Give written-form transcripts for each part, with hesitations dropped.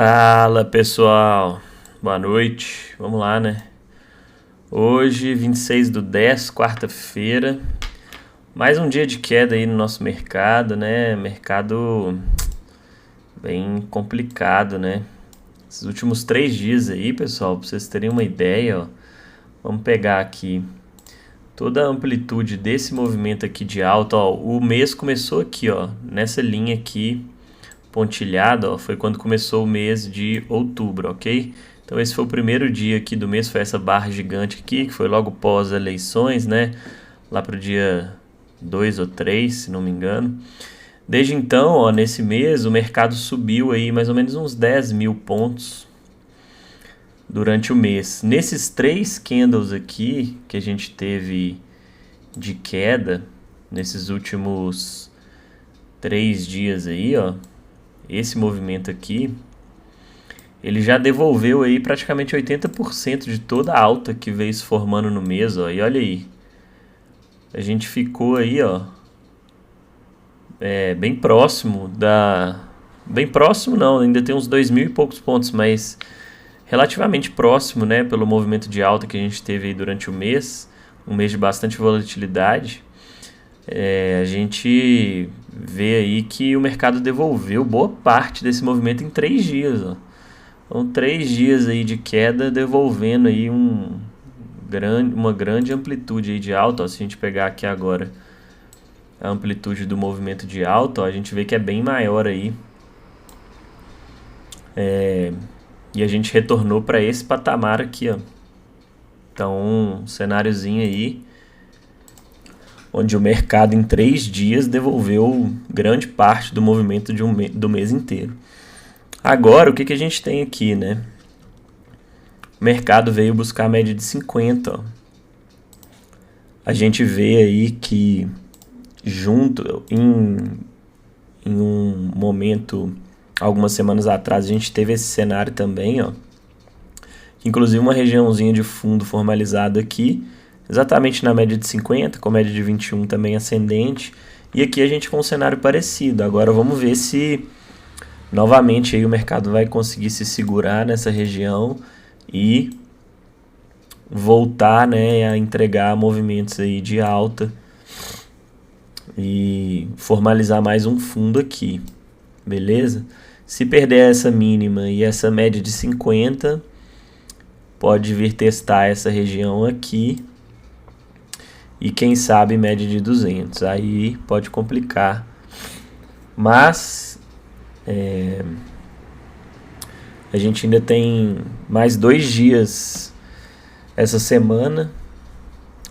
Fala pessoal, boa noite, vamos lá, né? Hoje, 26/10, quarta-feira, mais um dia de queda aí no nosso mercado, né? Mercado bem complicado, né? Esses últimos 3 dias aí, pessoal, pra vocês terem uma ideia, ó, vamos pegar aqui toda a amplitude desse movimento aqui de alta, ó, o mês começou aqui, ó, nessa linha aqui, pontilhada, ó, foi quando começou o mês de outubro, ok? Então esse foi o primeiro dia aqui do mês, foi essa barra gigante aqui, que foi logo pós eleições, né? Lá pro dia 2 ou 3, se não me engano. Desde então, ó, nesse mês, o mercado subiu aí mais ou menos uns 10 mil pontos durante o mês. Nesses 3 candles aqui que a gente teve de queda, nesses últimos 3 dias aí, ó, esse movimento aqui, ele já devolveu aí praticamente 80% de toda a alta que veio se formando no mês, ó. E olha aí, a gente ficou aí, ó, bem próximo da... Bem próximo não, ainda tem uns 2 mil e poucos pontos, mas relativamente próximo, né, pelo movimento de alta que a gente teve aí durante o mês, um mês de bastante volatilidade. A gente vê aí que o mercado devolveu boa parte desse movimento em 3 dias, ó. Então 3 dias aí de queda devolvendo aí uma grande amplitude aí de alta, ó. Se a gente pegar aqui agora a amplitude do movimento de alta, ó, a gente vê que é bem maior aí. E a gente retornou para esse patamar aqui, ó. Então um cenáriozinho aí onde o mercado em 3 dias devolveu grande parte do movimento do mês inteiro. Agora, o que a gente tem aqui, né? O mercado veio buscar a média de 50, ó. A gente vê aí que junto, em um momento, algumas semanas atrás, a gente teve esse cenário também, ó. Inclusive uma regiãozinha de fundo formalizado aqui, exatamente na média de 50, com média de 21 também ascendente. E aqui a gente com um cenário parecido. Agora vamos ver se novamente aí o mercado vai conseguir se segurar nessa região e voltar, né, a entregar movimentos aí de alta e formalizar mais um fundo aqui, beleza? Se perder essa mínima e essa média de 50, pode vir testar essa região aqui e quem sabe média de 200, aí pode complicar, mas a gente ainda tem mais 2 dias essa semana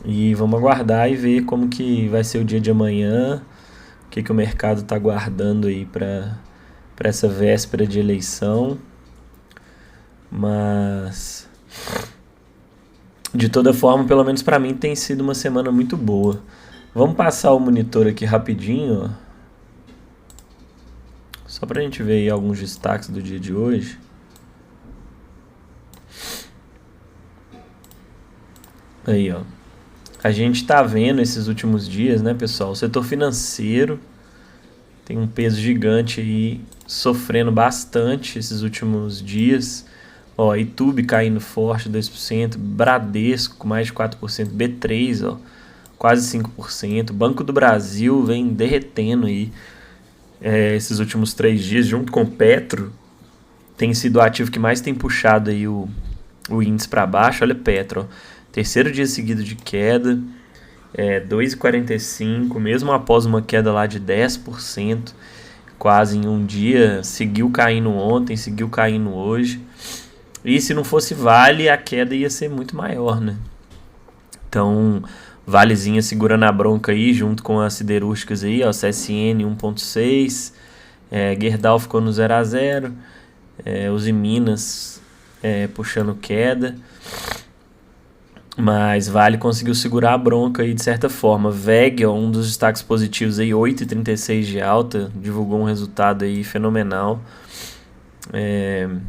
e vamos aguardar e ver como que vai ser o dia de amanhã, o que o mercado está guardando aí para essa véspera de eleição. Mas de toda forma, pelo menos para mim, tem sido uma semana muito boa. Vamos passar o monitor aqui rapidinho, ó, só para a gente ver aí alguns destaques do dia de hoje. Aí, ó. A gente está vendo esses últimos dias, né, pessoal? O setor financeiro tem um peso gigante aí, sofrendo bastante esses últimos dias. Ó, Itubi caindo forte, 2%, Bradesco mais de 4%, B3, ó, quase 5%. Banco do Brasil vem derretendo aí esses últimos 3 dias, junto com o Petro, tem sido o ativo que mais tem puxado aí o índice para baixo. Olha Petro, ó, terceiro dia seguido de queda, 2,45, mesmo após uma queda lá de 10%, quase em um dia, seguiu caindo ontem, seguiu caindo hoje. E se não fosse Vale, a queda ia ser muito maior, né? Então, Valezinha segurando a bronca aí, junto com as siderúrgicas aí, ó, CSN 1,6, Gerdau ficou no 0-0, os Minas puxando queda, mas Vale conseguiu segurar a bronca aí de certa forma. VEG, ó, um dos destaques positivos aí, 8,36 de alta, divulgou um resultado aí fenomenal.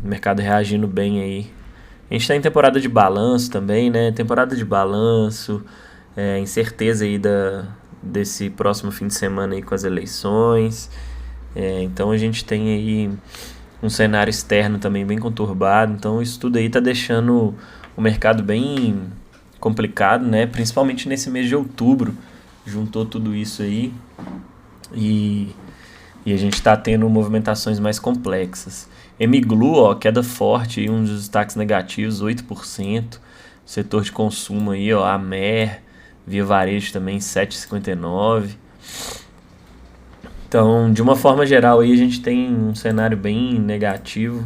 Mercado reagindo bem aí. A gente está em temporada de balanço também, né? Temporada de balanço, incerteza aí desse próximo fim de semana aí com as eleições. Então a gente tem aí um cenário externo também bem conturbado. Então isso tudo aí tá deixando o mercado bem complicado, né? Principalmente nesse mês de outubro, juntou tudo isso aí e a gente está tendo movimentações mais complexas. Mglu, ó, queda forte, aí, um dos destaques negativos, 8%. Setor de consumo aí, ó, Amer, Via Varejo também, 7,59%. Então, de uma forma geral, aí a gente tem um cenário bem negativo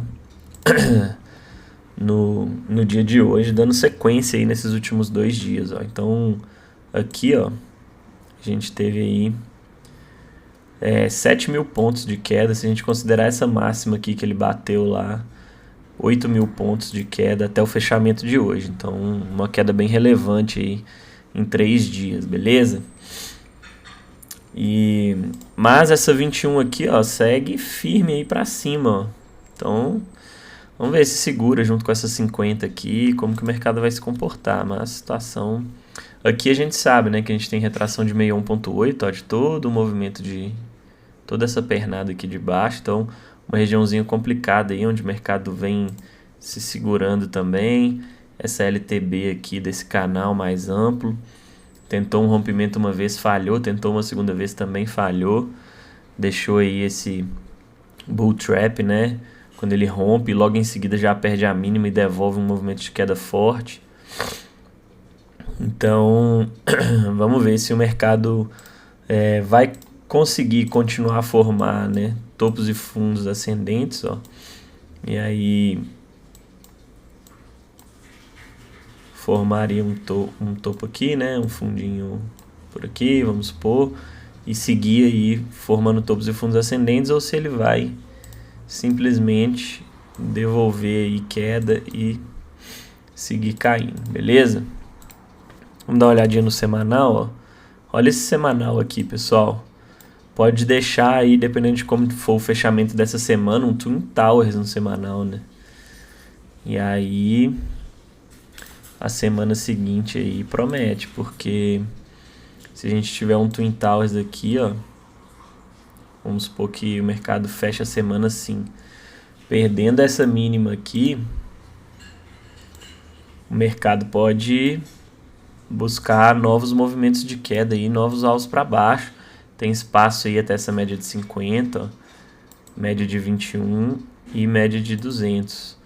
no dia de hoje, dando sequência aí nesses últimos 2 dias, ó. Então, aqui, ó, a gente teve aí 7.000 pontos de queda, se a gente considerar essa máxima aqui que ele bateu lá, 8.000 pontos de queda até o fechamento de hoje. Então, uma queda bem relevante aí em 3 dias, beleza? Mas essa 21 aqui, ó, segue firme aí pra cima, ó. Então, vamos ver se segura junto com essa 50 aqui, como que o mercado vai se comportar. Mas a situação... Aqui a gente sabe, né, que a gente tem retração de 61.8, ó, de todo o movimento de... toda essa pernada aqui de baixo. Então, uma regiãozinha complicada aí, onde o mercado vem se segurando também. Essa LTB aqui desse canal mais amplo. Tentou um rompimento uma vez, falhou. Tentou uma segunda vez, também falhou. Deixou aí esse bull trap, né? Quando ele rompe, logo em seguida já perde a mínima e devolve um movimento de queda forte. Então, vamos ver se o mercado vai conseguir continuar a formar, né, topos e fundos ascendentes, ó. E aí formaria um topo aqui, né, um fundinho por aqui, vamos supor, e seguir aí formando topos e fundos ascendentes, ou se ele vai simplesmente devolver aí queda e seguir caindo, beleza? Vamos dar uma olhadinha no semanal, ó. Olha esse semanal aqui, pessoal. Pode deixar aí, dependendo de como for o fechamento dessa semana, um Twin Towers no semanal, né? E aí, a semana seguinte aí promete, porque se a gente tiver um Twin Towers aqui, ó, vamos supor que o mercado fecha a semana assim, perdendo essa mínima aqui, o mercado pode buscar novos movimentos de queda aí, novos alvos para baixo. Tem espaço aí até essa média de 50, ó, média de 21 e média de 200.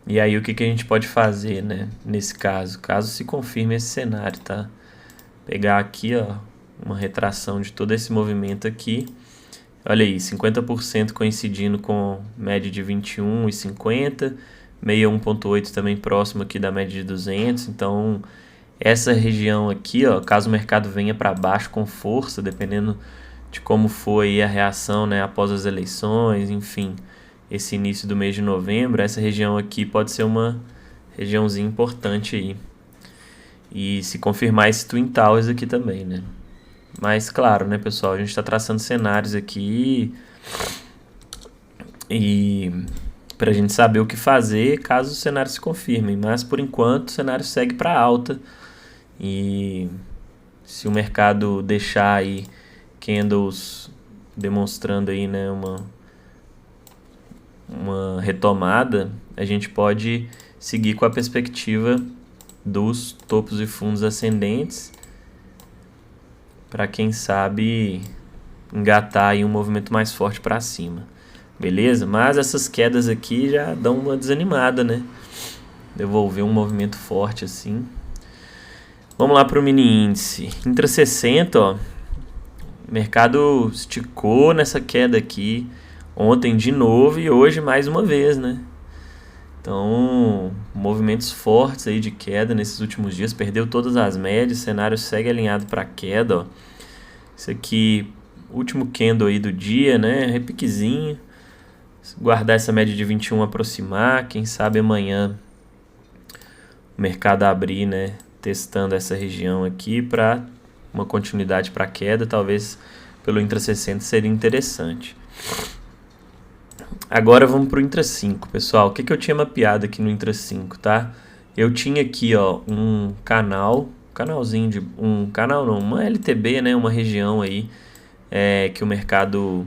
E aí o que a gente pode fazer, né, nesse caso se confirme esse cenário, tá? Pegar aqui, ó, uma retração de todo esse movimento aqui. Olha aí, 50% coincidindo com média de 21 e 50, 61.8 também próximo aqui da média de 200. Então, essa região aqui, ó, caso o mercado venha para baixo com força, dependendo de como foi a reação, né, após as eleições, enfim, esse início do mês de novembro, essa região aqui pode ser uma regiãozinha importante aí. E se confirmar esse Twin Towers aqui também, né? Mas claro, né, pessoal, a gente está traçando cenários aqui e para a gente saber o que fazer caso os cenários se confirmem. Mas por enquanto o cenário segue para alta. E se o mercado deixar aí candles demonstrando aí, né, uma retomada, a gente pode seguir com a perspectiva dos topos e fundos ascendentes para quem sabe engatar aí um movimento mais forte para cima, beleza? Mas essas quedas aqui já dão uma desanimada, né? Devolver um movimento forte assim. Vamos lá para o mini índice. Intra 60, ó. O mercado esticou nessa queda aqui ontem de novo e hoje mais uma vez, né? Então, movimentos fortes aí de queda nesses últimos dias. Perdeu todas as médias, o cenário segue alinhado para queda, ó. Isso aqui, último candle aí do dia, né? Repiquezinho. Guardar essa média de 21, aproximar. Quem sabe amanhã o mercado abrir, né, testando essa região aqui para uma continuidade para queda, talvez pelo Intra 60 seria interessante. Agora vamos para o Intra 5, pessoal. O que eu tinha mapeado aqui no Intra 5, tá? Eu tinha aqui, ó, um canalzinho de uma LTB, né, uma região aí que o mercado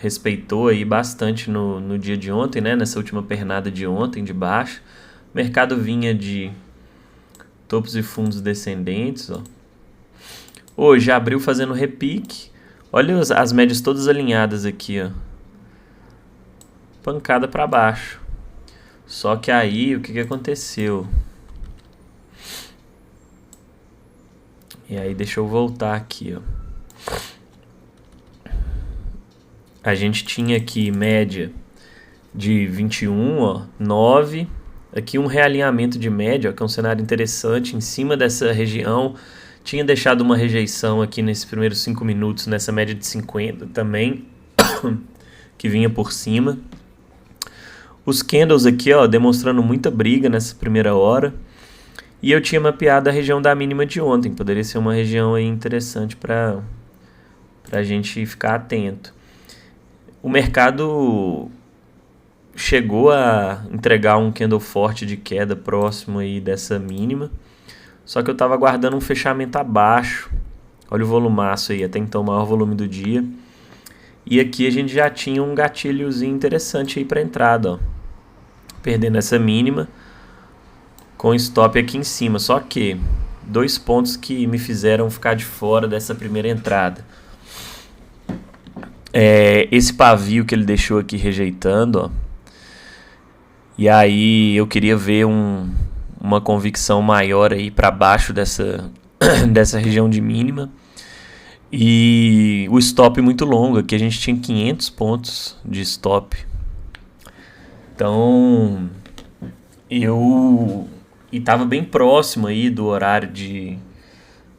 respeitou aí bastante no dia de ontem, né? Nessa última pernada de ontem, de baixa. O mercado vinha de topos e fundos descendentes, ó. Hoje abriu fazendo repique. Olha as médias todas alinhadas aqui, ó. Pancada para baixo. Só que aí, o que aconteceu? E aí, deixa eu voltar aqui, ó. A gente tinha aqui média de 21, ó, 9. Aqui um realinhamento de média, ó, que é um cenário interessante. Em cima dessa região, tinha deixado uma rejeição aqui nesses primeiros 5 minutos, nessa média de 50 também, que vinha por cima. Os candles aqui, ó, demonstrando muita briga nessa primeira hora. E eu tinha mapeado a região da mínima de ontem. Poderia ser uma região aí interessante para a gente ficar atento. O mercado chegou a entregar um candle forte de queda próximo aí dessa mínima. Só que eu estava aguardando um fechamento abaixo. Olha o volumaço aí, até então o maior volume do dia. E aqui a gente já tinha um gatilhozinho interessante aí para entrada, ó. Perdendo essa mínima com stop aqui em cima. Só que 2 pontos que me fizeram ficar de fora dessa primeira entrada. Esse pavio que ele deixou aqui rejeitando, ó. E aí eu queria ver uma convicção maior aí para baixo dessa região de mínima. E o stop muito longo, aqui a gente tinha 500 pontos de stop. Então, e tava bem próximo aí do horário de...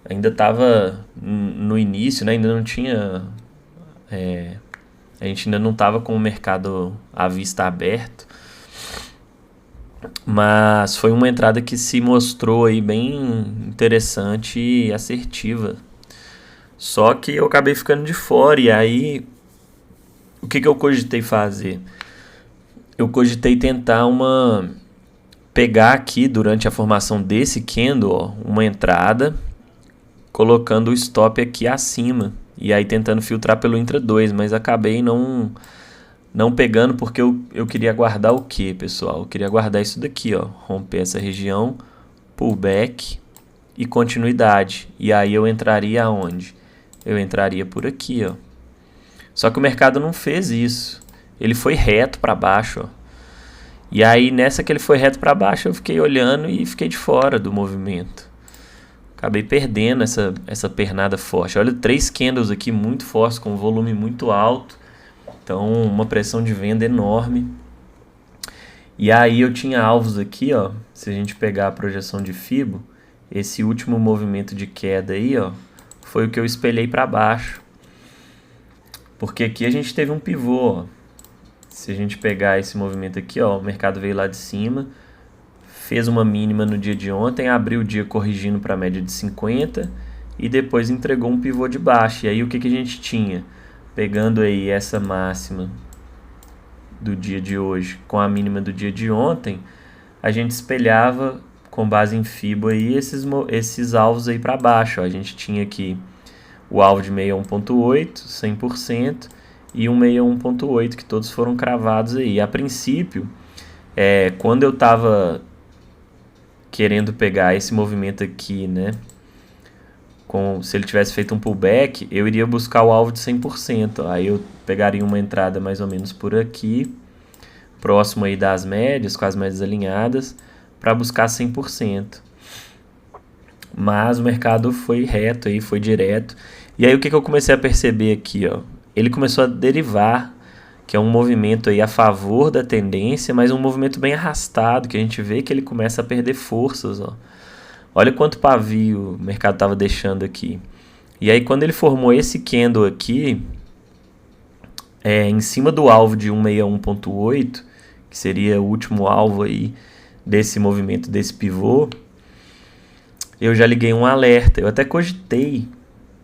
Ainda tava no início, né? Ainda não tinha... a gente ainda não tava com o mercado à vista aberto. Mas foi uma entrada que se mostrou aí bem interessante e assertiva. Só que eu acabei ficando de fora. E aí, o que eu cogitei fazer? Eu cogitei tentar pegar aqui durante a formação desse candle, ó, uma entrada, colocando o stop aqui acima. E aí tentando filtrar pelo Intra 2, mas acabei não pegando porque eu queria guardar o que, pessoal? Eu queria guardar isso daqui, ó, romper essa região, pullback e continuidade. E aí eu entraria aonde? Eu entraria por aqui, ó. Só que o mercado não fez isso. Ele foi reto para baixo, ó. E aí nessa que ele foi reto para baixo, eu fiquei olhando e fiquei de fora do movimento. Acabei perdendo essa pernada forte. Olha, 3 candles aqui muito fortes, com volume muito alto. Então, uma pressão de venda enorme. E aí eu tinha alvos aqui, ó. Se a gente pegar a projeção de Fibo, esse último movimento de queda aí, ó, foi o que eu espelhei para baixo. Porque aqui a gente teve um pivô, ó. Se a gente pegar esse movimento aqui, ó, o mercado veio lá de cima, fez uma mínima no dia de ontem, abriu o dia corrigindo para a média de 50 e depois entregou um pivô de baixo. E aí o que a gente tinha? Pegando aí essa máxima do dia de hoje com a mínima do dia de ontem, a gente espelhava com base em Fibo aí esses alvos aí para baixo, ó. A gente tinha aqui o alvo de 61.8, 100%, e um 61.8, que todos foram cravados aí. A princípio, quando eu estava querendo pegar esse movimento aqui, né, se ele tivesse feito um pullback, eu iria buscar o alvo de 100%. Aí eu pegaria uma entrada mais ou menos por aqui, próximo aí das médias, com as médias alinhadas, para buscar 100%. Mas o mercado foi reto aí, foi direto. E aí o que eu comecei a perceber aqui, ó? Ele começou a derivar, que é um movimento aí a favor da tendência, mas um movimento bem arrastado, que a gente vê que ele começa a perder forças, ó. Olha quanto pavio o mercado estava deixando aqui. E aí quando ele formou esse candle aqui, em cima do alvo de 161.8, que seria o último alvo aí desse movimento, desse pivô, eu já liguei um alerta. Eu até cogitei,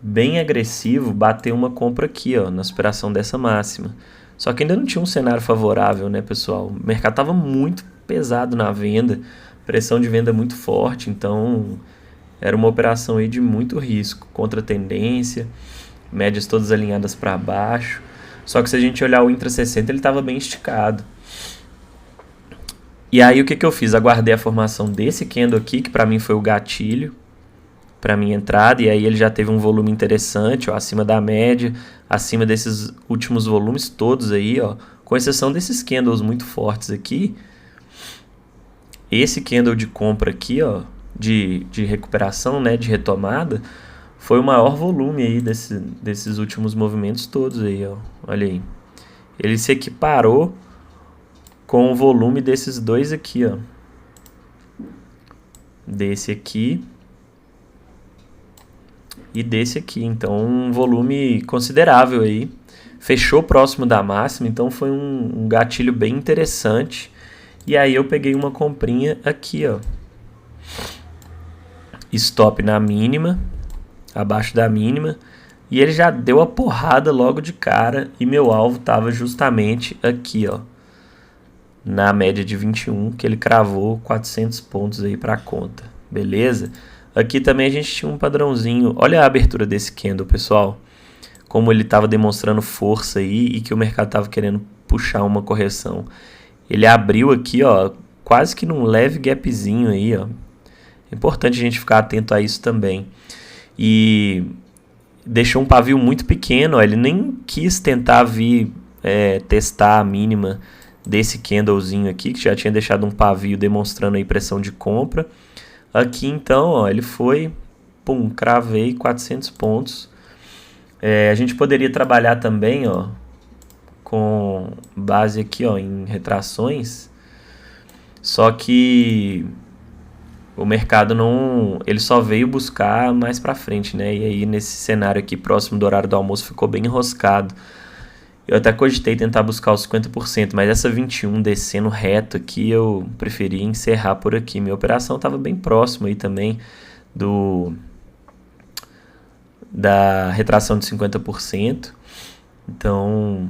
bem agressivo, bater uma compra aqui, ó, na superação dessa máxima. Só que ainda não tinha um cenário favorável, né, pessoal? O mercado estava muito pesado na venda, pressão de venda muito forte, então era uma operação aí de muito risco, contra tendência, médias todas alinhadas para baixo. Só que se a gente olhar o intra 60, ele estava bem esticado. E aí o que eu fiz? Aguardei a formação desse candle aqui, que para mim foi o gatilho para minha entrada, e aí ele já teve um volume interessante, ó, acima da média, acima desses últimos volumes todos aí, ó, com exceção desses candles muito fortes aqui. Esse candle de compra aqui, ó, de recuperação, né, de retomada, foi o maior volume aí desses últimos movimentos todos aí, ó. Olha aí. Ele se equiparou com o volume desses dois aqui, ó. Desse aqui e desse aqui. Então, um volume considerável aí. Fechou próximo da máxima, então foi um gatilho bem interessante. E aí eu peguei uma comprinha aqui, ó. Stop na mínima, abaixo da mínima. E ele já deu a porrada logo de cara. E meu alvo estava justamente aqui, ó. Na média de 21, que ele cravou 400 pontos aí para a conta. Beleza? Aqui também a gente tinha um padrãozinho. Olha a abertura desse candle, pessoal. Como ele estava demonstrando força aí e que o mercado estava querendo puxar uma correção. Ele abriu aqui, ó, quase que num leve gapzinho aí, ó. É importante a gente ficar atento a isso também. E deixou um pavio muito pequeno, ó. Ele nem quis tentar vir testar a mínima desse candlezinho aqui, que já tinha deixado um pavio demonstrando aí pressão de compra. Aqui então, ó, ele foi, pum, cravei 400 pontos. A gente poderia trabalhar também, ó, com base aqui, ó, em retrações, só que o mercado não, ele só veio buscar mais para frente, né? E aí nesse cenário aqui próximo do horário do almoço ficou bem enroscado. Eu até cogitei tentar buscar os 50%, mas essa 21 descendo reto aqui eu preferi encerrar por aqui. Minha operação estava bem próxima aí também da retração de 50%. Então,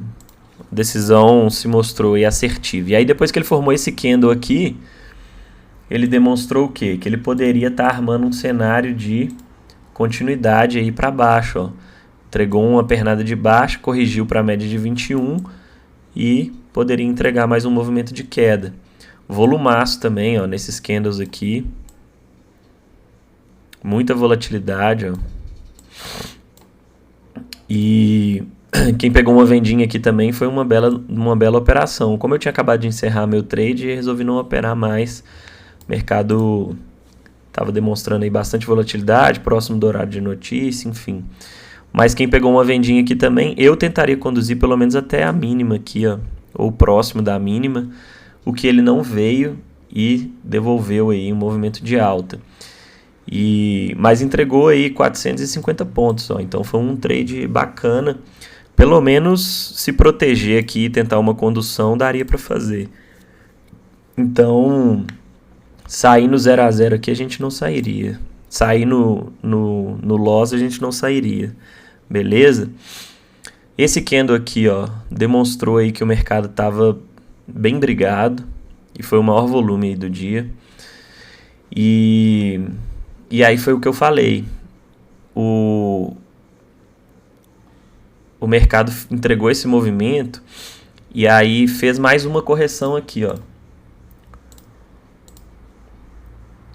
a decisão se mostrou aí assertiva. E aí depois que ele formou esse candle aqui, ele demonstrou o quê? Que ele poderia estar armando um cenário de continuidade aí para baixo, ó. Entregou uma pernada de baixo, corrigiu para a média de 21 e poderia entregar mais um movimento de queda. Volumaço também, ó, nesses candles aqui. Muita volatilidade, ó. E quem pegou uma vendinha aqui também foi uma bela operação. Como eu tinha acabado de encerrar meu trade, resolvi não operar mais. O mercado estava demonstrando aí bastante volatilidade, próximo do horário de notícia, enfim. Mas quem pegou uma vendinha aqui também, eu tentaria conduzir pelo menos até a mínima aqui, ó, ou próximo da mínima, o que ele não veio e devolveu aí um movimento de alta. Mas entregou aí 450 pontos, ó, então foi um trade bacana. Pelo menos se proteger aqui e tentar uma condução daria para fazer. Então, sair no 0 a 0 aqui a gente não sairia. Sair no loss a gente não sairia. Beleza? Esse candle aqui, ó, demonstrou aí que o mercado estava bem brigado e foi o maior volume aí do dia. E aí foi o que eu falei. O mercado entregou esse movimento e aí fez mais uma correção aqui, ó.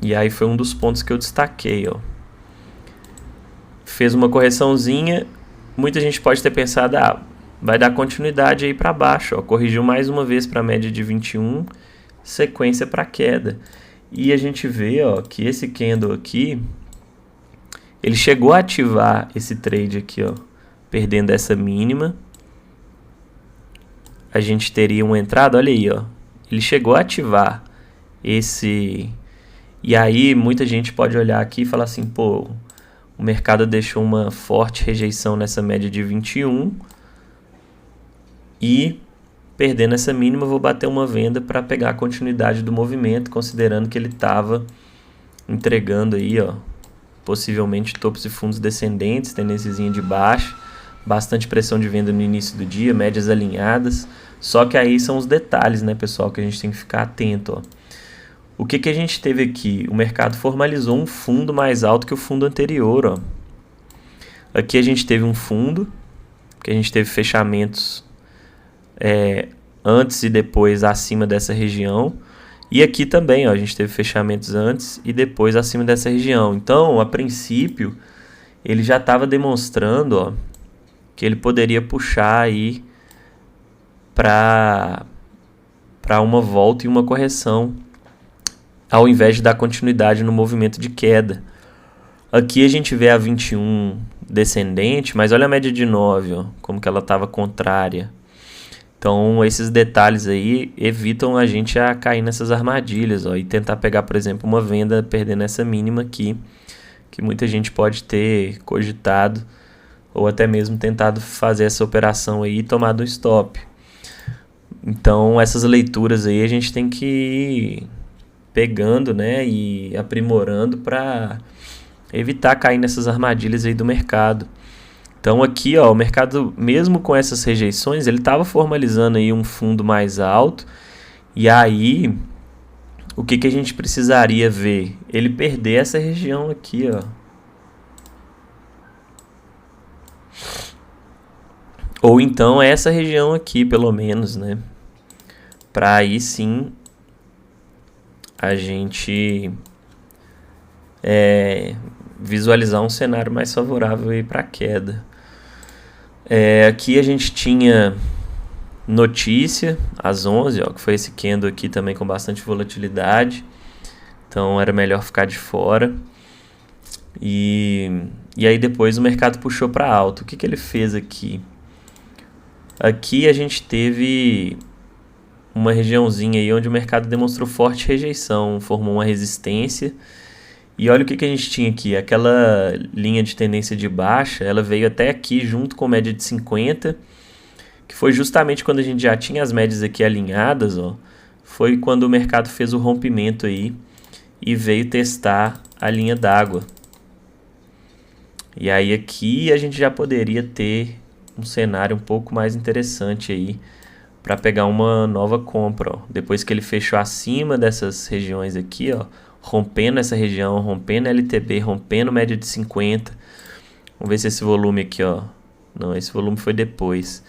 E aí foi um dos pontos que eu destaquei, ó. Fez uma correçãozinha, muita gente pode ter pensado, vai dar continuidade aí para baixo, ó. Corrigiu mais uma vez para a média de 21, sequência para queda. E a gente vê, ó, que esse candle aqui, ele chegou a ativar esse trade aqui, ó, perdendo essa mínima. A gente teria uma entrada, olha aí, ó. Ele chegou a ativar esse. E aí muita gente pode olhar aqui e falar assim, pô, o mercado deixou uma forte rejeição nessa média de 21 e perdendo essa mínima, eu vou bater uma venda para pegar a continuidade do movimento, considerando que ele estava entregando aí, ó, possivelmente topos e fundos descendentes, tendênciazinha de baixa, bastante pressão de venda no início do dia, médias alinhadas. Só que aí são os detalhes, né, pessoal, que a gente tem que ficar atento, ó. O que a gente teve aqui? O mercado formalizou um fundo mais alto que o fundo anterior, ó. Aqui a gente teve um fundo, que a gente teve fechamentos antes e depois acima dessa região. E aqui também, ó, a gente teve fechamentos antes e depois acima dessa região. Então, a princípio, ele já estava demonstrando, ó, que ele poderia puxar aí para uma volta e uma correção, ao invés de dar continuidade no movimento de queda. Aqui a gente vê a 21 descendente, mas olha a média de 9, ó, como que ela estava contrária. Então, esses detalhes aí evitam a gente a cair nessas armadilhas, ó, e tentar pegar, por exemplo, uma venda perdendo essa mínima aqui, que muita gente pode ter cogitado ou até mesmo tentado fazer essa operação aí e tomado um stop. Então, essas leituras aí a gente tem que ir pegando, né, e aprimorando para evitar cair nessas armadilhas aí do mercado. Então aqui, ó, o mercado, mesmo com essas rejeições, ele estava formalizando aí um fundo mais alto. E aí, o que a gente precisaria ver? Ele perder essa região aqui, ó. Ou então essa região aqui, pelo menos, né? Para aí sim a gente visualizar um cenário mais favorável aí para queda. Aqui a gente tinha notícia às 11, ó, que foi esse candle aqui também com bastante volatilidade. Então era melhor ficar de fora. E aí depois o mercado puxou para alto. O que ele fez aqui? Aqui a gente teve uma regiãozinha aí onde o mercado demonstrou forte rejeição, formou uma resistência. E olha o que a gente tinha aqui, aquela linha de tendência de baixa, ela veio até aqui junto com média de 50, que foi justamente quando a gente já tinha as médias aqui alinhadas, ó, foi quando o mercado fez o rompimento aí e veio testar a linha d'água. E aí aqui a gente já poderia ter um cenário um pouco mais interessante aí para pegar uma nova compra, ó. Depois que ele fechou acima dessas regiões aqui, ó, rompendo essa região, rompendo LTB, rompendo média de 50. Vamos ver se esse volume aqui, ó. Não, esse volume foi depois.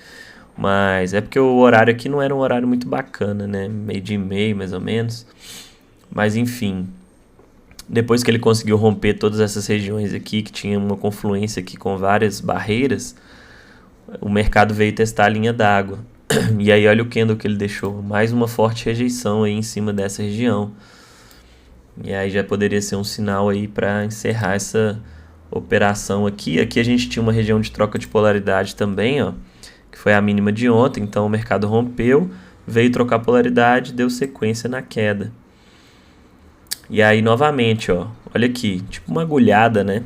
Mas é porque o horário aqui não era um horário muito bacana, né? Meio dia e meio, mais ou menos. Mas enfim, depois que ele conseguiu romper todas essas regiões aqui, que tinha uma confluência aqui com várias barreiras, o mercado veio testar a linha d'água. E aí olha o candle que ele deixou. Mais uma forte rejeição aí em cima dessa região. E aí já poderia ser um sinal aí para encerrar essa operação aqui. Aqui a gente tinha uma região de troca de polaridade também, ó, que foi a mínima de ontem. Então o mercado rompeu, veio trocar polaridade, deu sequência na queda. E aí novamente, ó, olha aqui, tipo uma agulhada, né?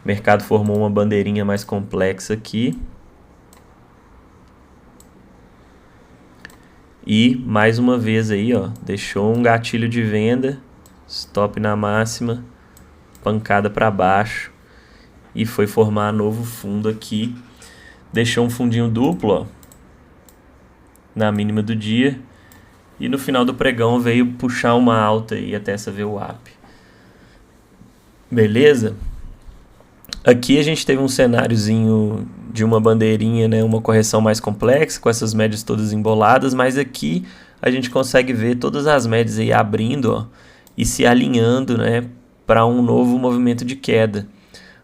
O mercado formou uma bandeirinha mais complexa aqui. E mais uma vez aí, ó, deixou um gatilho de venda, stop na máxima, pancada para baixo e foi formar novo fundo aqui. Deixou um fundinho duplo, ó, na mínima do dia e no final do pregão veio puxar uma alta aí até essa VWAP. Beleza? Aqui a gente teve um cenáriozinho de uma bandeirinha, né, uma correção mais complexa, com essas médias todas emboladas, mas aqui a gente consegue ver todas as médias aí abrindo, ó, e se alinhando, né, para um novo movimento de queda.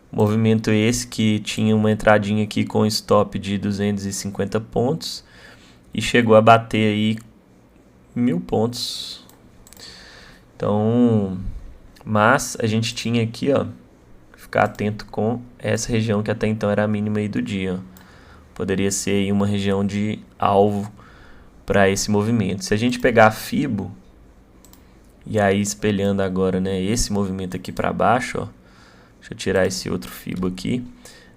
Movimento esse que tinha uma entradinha aqui com stop de 250 pontos e chegou a bater aí 1000 pontos. Então, mas a gente tinha aqui, ó, ficar atento com essa região que até então era a mínima aí do dia. Poderia ser aí uma região de alvo para esse movimento. Se a gente pegar a Fibo e aí espelhando agora, né, esse movimento aqui para baixo, ó, deixa eu tirar esse outro Fibo aqui,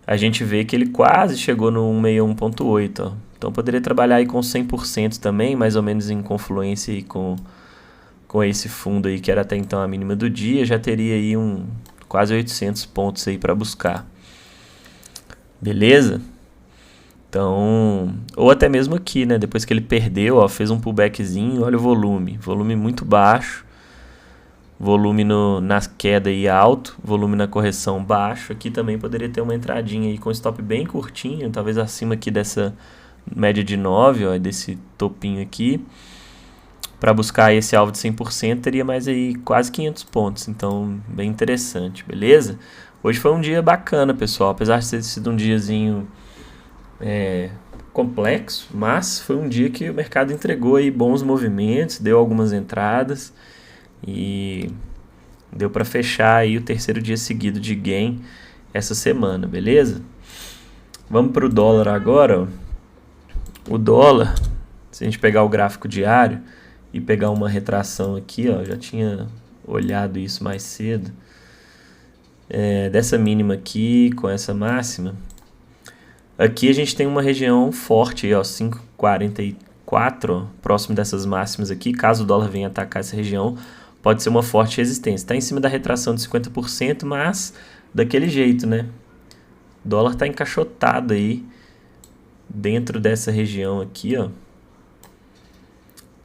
a gente vê que ele quase chegou no 161.8, ó. Então poderia trabalhar aí com 100% também, mais ou menos em confluência aí com esse fundo aí que era até então a mínima do dia, já teria aí quase 800 pontos aí para buscar. Beleza? Então, ou até mesmo aqui, né? Depois que ele perdeu, ó, fez um pullbackzinho, olha o volume. Volume muito baixo. Volume na queda aí alto. Volume na correção baixo. Aqui também poderia ter uma entradinha aí com stop bem curtinho, talvez acima aqui dessa média de 9, ó, desse topinho aqui. Para buscar esse alvo de 100%, teria mais aí quase 500 pontos. Então, bem interessante, beleza? Hoje foi um dia bacana, pessoal. Apesar de ter sido um diazinho complexo, mas foi um dia que o mercado entregou aí bons movimentos, deu algumas entradas e deu para fechar aí o terceiro dia seguido de gain essa semana, beleza? Vamos para o dólar agora, ó. O dólar, se a gente pegar o gráfico diário e pegar uma retração aqui, ó, já tinha olhado isso mais cedo, dessa mínima aqui com essa máxima, aqui a gente tem uma região forte, aí, ó, 5,44, ó, próximo dessas máximas aqui. Caso o dólar venha atacar essa região, pode ser uma forte resistência. Está em cima da retração de 50%, mas daquele jeito, né? O dólar está encaixotado aí dentro dessa região aqui, ó.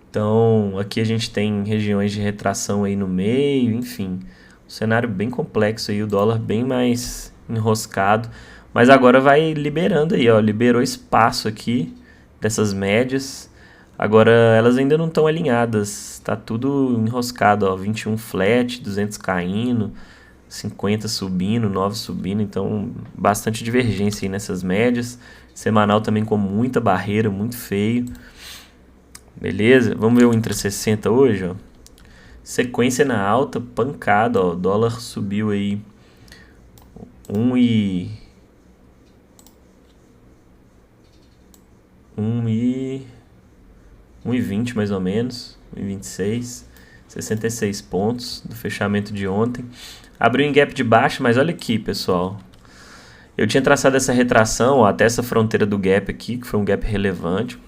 Então, aqui a gente tem regiões de retração aí no meio, enfim. Um cenário bem complexo aí, o dólar bem mais enroscado. Mas agora vai liberando aí, ó. Liberou espaço aqui dessas médias. Agora elas ainda não estão alinhadas. Tá tudo enroscado, ó. 21 flat, 200 caindo, 50 subindo, 9 subindo. Então, bastante divergência aí nessas médias. Semanal também com muita barreira, muito feio. Beleza? Vamos ver o intra-60 hoje, ó. Sequência na alta, pancada, ó. O dólar subiu aí 1,20 mais ou menos, 1,26, 66 pontos do fechamento de ontem. Abriu em gap de baixa, mas olha aqui, pessoal. Eu tinha traçado essa retração, ó, até essa fronteira do gap aqui, que foi um gap relevante.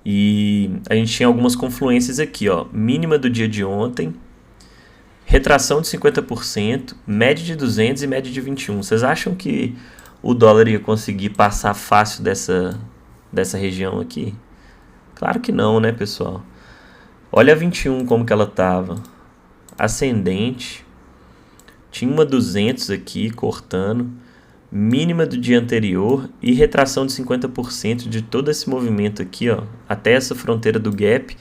E a gente tinha algumas confluências aqui, ó. Mínima do dia de ontem, retração de 50%, média de 200 e média de 21. Vocês acham que o dólar ia conseguir passar fácil dessa região aqui? Claro que não, né, pessoal? Olha a 21 como que ela estava. Ascendente. Tinha uma 200 aqui cortando. Mínima do dia anterior e retração de 50% de todo esse movimento aqui, ó, até essa fronteira do gap,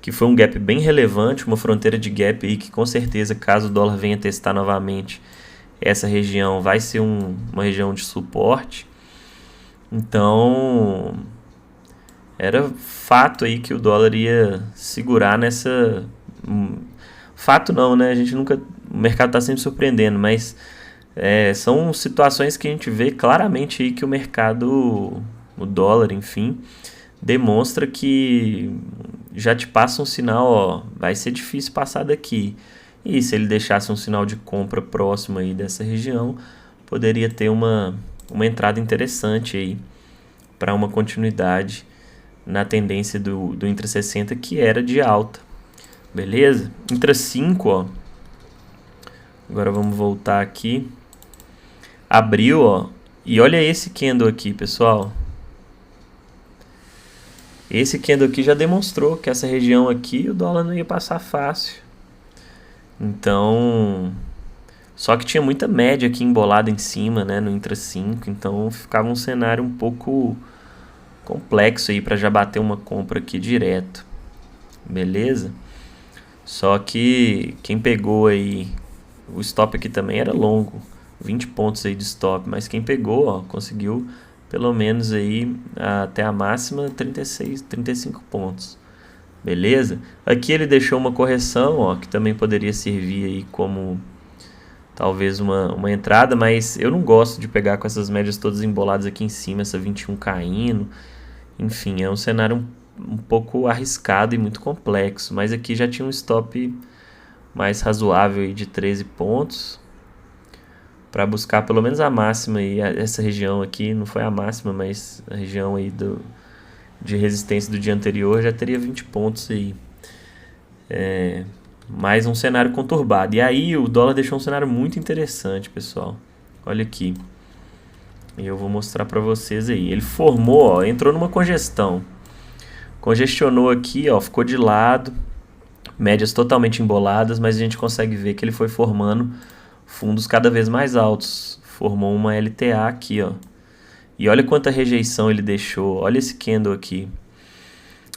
que foi um gap bem relevante, uma fronteira de gap aí que com certeza, caso o dólar venha testar novamente, essa região vai ser uma região de suporte. Então, era fato aí que o dólar ia segurar nessa... Fato não, né? A gente nunca... O mercado está sempre surpreendendo, mas... são situações que a gente vê claramente aí que o mercado, o dólar, enfim, demonstra que já te passa um sinal, ó, vai ser difícil passar daqui. E se ele deixasse um sinal de compra próximo aí dessa região, poderia ter uma entrada interessante aí para uma continuidade na tendência do Intra60, que era de alta. Beleza? Intra5, ó. Agora vamos voltar aqui. Abriu, ó. E olha esse candle aqui, pessoal. Esse candle aqui já demonstrou que essa região aqui o dólar não ia passar fácil. Então, só que tinha muita média aqui embolada em cima, né, no Intra5, então ficava um cenário um pouco complexo aí para já bater uma compra aqui direto. Beleza? Só que quem pegou aí, o stop aqui também era longo, 20 pontos aí de stop, mas quem pegou, ó, conseguiu pelo menos aí até a máxima 36, 35 pontos. Beleza? Aqui ele deixou uma correção, ó, que também poderia servir aí como talvez uma entrada, mas eu não gosto de pegar com essas médias todas emboladas aqui em cima, essa 21 caindo. Enfim, é um cenário um pouco arriscado e muito complexo, mas aqui já tinha um stop mais razoável aí de 13 pontos para buscar pelo menos a máxima aí, essa região aqui não foi a máxima, mas a região aí de resistência do dia anterior já teria 20 pontos aí. Mais um cenário conturbado. E aí o dólar deixou um cenário muito interessante, pessoal. Olha aqui. Eu vou mostrar para vocês aí. Ele formou, ó, entrou numa congestão. Congestionou aqui, ó, ficou de lado. Médias totalmente emboladas, mas a gente consegue ver que ele foi formando fundos cada vez mais altos. Formou uma LTA aqui, ó. E olha quanta rejeição ele deixou. Olha esse candle aqui.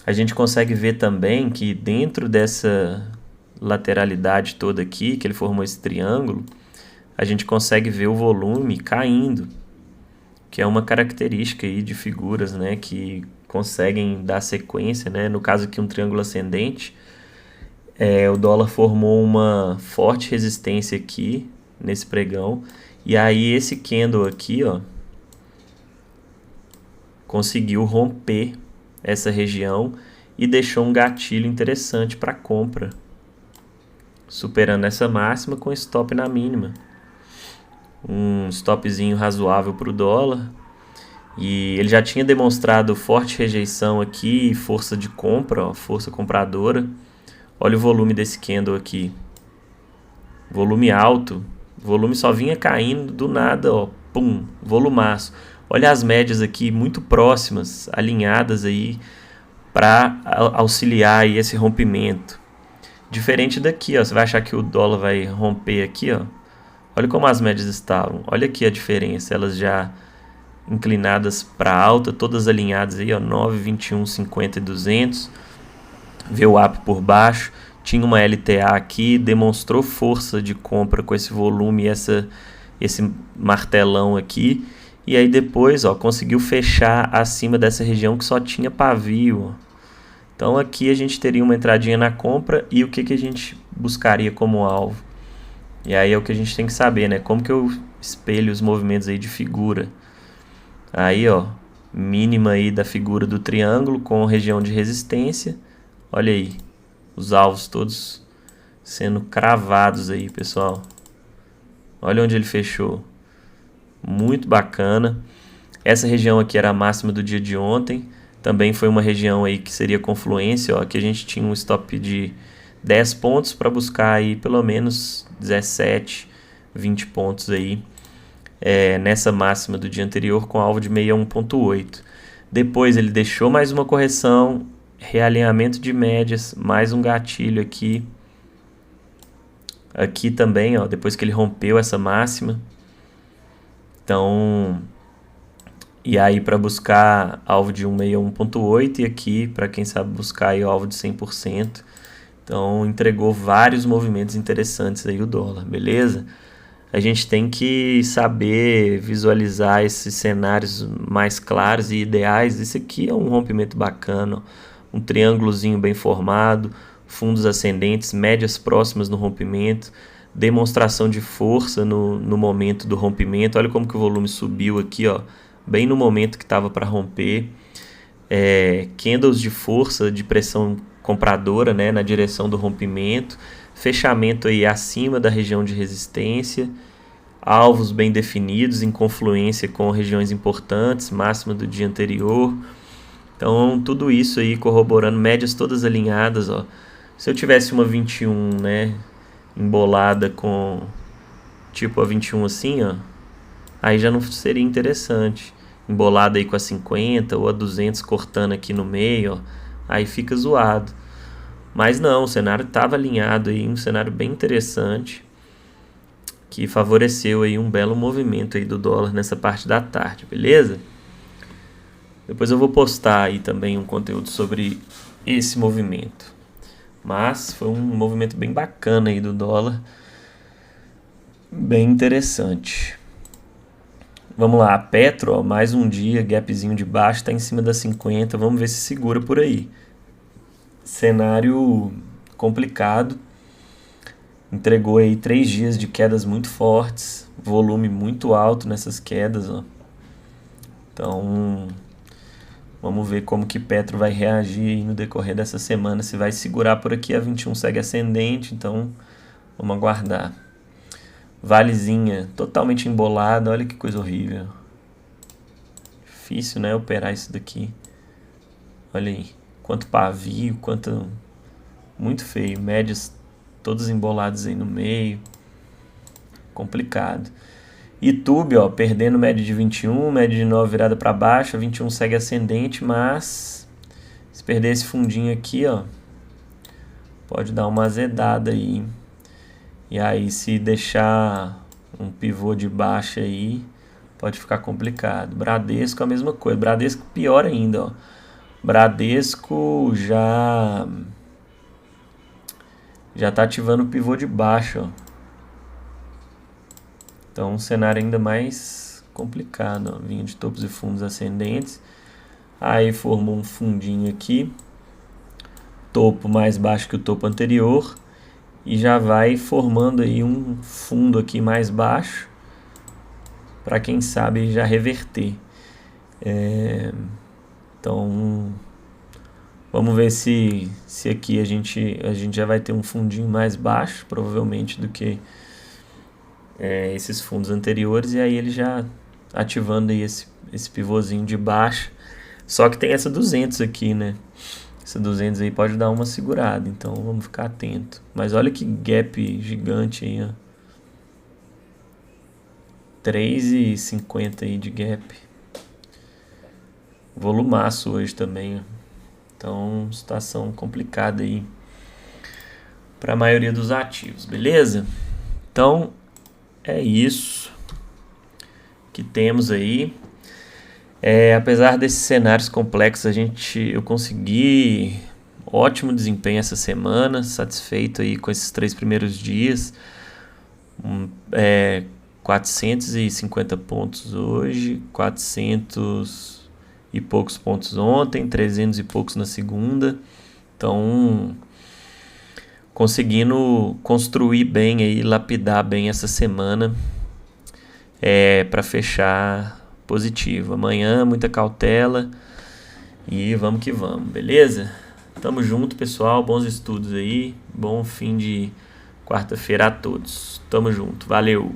A gente consegue ver também que dentro dessa lateralidade toda aqui, que ele formou esse triângulo, a gente consegue ver o volume caindo, que é uma característica aí de figuras, né, que conseguem dar sequência, né? No caso aqui um triângulo ascendente, o dólar formou uma forte resistência aqui nesse pregão, e aí esse candle aqui, ó, conseguiu romper essa região e deixou um gatilho interessante para compra, superando essa máxima com stop na mínima. Um stopzinho razoável para o dólar. E ele já tinha demonstrado forte rejeição aqui e força de compra, ó, força compradora. Olha o volume desse candle aqui. Volume alto. O volume só vinha caindo do nada, ó, pum, volumaço. Olha as médias aqui muito próximas, alinhadas aí para auxiliar aí esse rompimento. Diferente daqui, ó, você vai achar que o dólar vai romper aqui, ó. Olha como as médias estavam. Olha aqui a diferença, elas já inclinadas para alta, todas alinhadas aí, ó, 9, 21, 50 e 200. VWAP por baixo. Tinha uma LTA aqui, demonstrou força de compra com esse volume e esse martelão aqui. E aí depois, ó, conseguiu fechar acima dessa região que só tinha pavio. Então aqui a gente teria uma entradinha na compra e o que a gente buscaria como alvo. E aí é o que a gente tem que saber, né? Como que eu espelho os movimentos aí de figura. Aí, ó, mínima aí da figura do triângulo com região de resistência. Olha aí, os alvos todos sendo cravados aí, pessoal. Olha onde ele fechou. Muito bacana. Essa região aqui era a máxima do dia de ontem. Também foi uma região aí que seria confluência, ó. Aqui a gente tinha um stop de 10 pontos para buscar aí pelo menos 17, 20 pontos aí nessa máxima do dia anterior com alvo de 61.8. Depois ele deixou mais uma correção, realinhamento de médias, mais um gatilho aqui. Aqui também, ó, depois que ele rompeu essa máxima. Então, e aí para buscar alvo de 161.8 e aqui para quem sabe buscar aí o alvo de 100%. Então entregou vários movimentos interessantes aí o dólar, beleza? A gente tem que saber visualizar esses cenários mais claros e ideais. Isso aqui é um rompimento bacana, um triângulozinho bem formado, fundos ascendentes, médias próximas no rompimento, demonstração de força no momento do rompimento. Olha como que o volume subiu aqui, ó, bem no momento que estava para romper. Candles de força, de pressão compradora, né, na direção do rompimento, fechamento aí acima da região de resistência, alvos bem definidos em confluência com regiões importantes, máxima do dia anterior. Então tudo isso aí corroborando, médias todas alinhadas, ó. Se eu tivesse uma 21, né, embolada com tipo a 21 assim, ó, aí já não seria interessante. Embolada aí com a 50 ou a 200 cortando aqui no meio, ó, aí fica zoado. Mas não, o cenário estava alinhado aí, um cenário bem interessante, que favoreceu aí um belo movimento aí do dólar nessa parte da tarde, beleza? Depois eu vou postar aí também um conteúdo sobre esse movimento. Mas foi um movimento bem bacana aí do dólar, bem interessante. Vamos lá, a Petro, ó, mais um dia, gapzinho de baixo, está em cima das 50, vamos ver se segura por aí. Cenário complicado, entregou aí 3 dias de quedas muito fortes, volume muito alto nessas quedas, ó. Então, vamos ver como que Petro vai reagir aí no decorrer dessa semana, se vai segurar por aqui, a 21 segue ascendente, então vamos aguardar. Valezinha totalmente embolada, olha que coisa horrível. Difícil, né, operar isso daqui. Olha aí, quanto pavio, quanto... Muito feio, médias todas emboladas aí no meio. Complicado. YouTube, ó, perdendo média de 21, média de 9 virada para baixo, a 21 segue ascendente, mas se perder esse fundinho aqui, ó, pode dar uma azedada aí. E aí se deixar um pivô de baixa aí, pode ficar complicado. Bradesco a mesma coisa. Bradesco pior ainda, ó. Bradesco já tá ativando o pivô de baixo, ó. Então um cenário ainda mais complicado, ó. Vinha de topos e fundos ascendentes. Aí formou um fundinho aqui. Topo mais baixo que o topo anterior. E já vai formando aí um fundo aqui mais baixo. Para quem sabe já reverter. Então vamos ver se aqui a gente já vai ter um fundinho mais baixo, provavelmente, do que esses fundos anteriores. E aí ele já ativando aí esse pivôzinho de baixo. Só que tem essa 200 aqui, né? Essa 200 aí pode dar uma segurada, então vamos ficar atento. Mas olha que gap gigante aí, ó. 3,50 aí de gap. Volumaço hoje também, ó. Então, situação complicada aí para a maioria dos ativos, beleza? Então, é isso que temos aí. Apesar desses cenários complexos, eu consegui ótimo desempenho essa semana, satisfeito aí com esses 3 primeiros dias. 450 pontos hoje, 400 e poucos pontos ontem, 300 e poucos na segunda. Então, conseguindo construir bem aí, lapidar bem essa semana para fechar positivo. Amanhã, muita cautela e vamos que vamos, beleza? Tamo junto, pessoal. Bons estudos aí. Bom fim de quarta-feira a todos. Tamo junto. Valeu!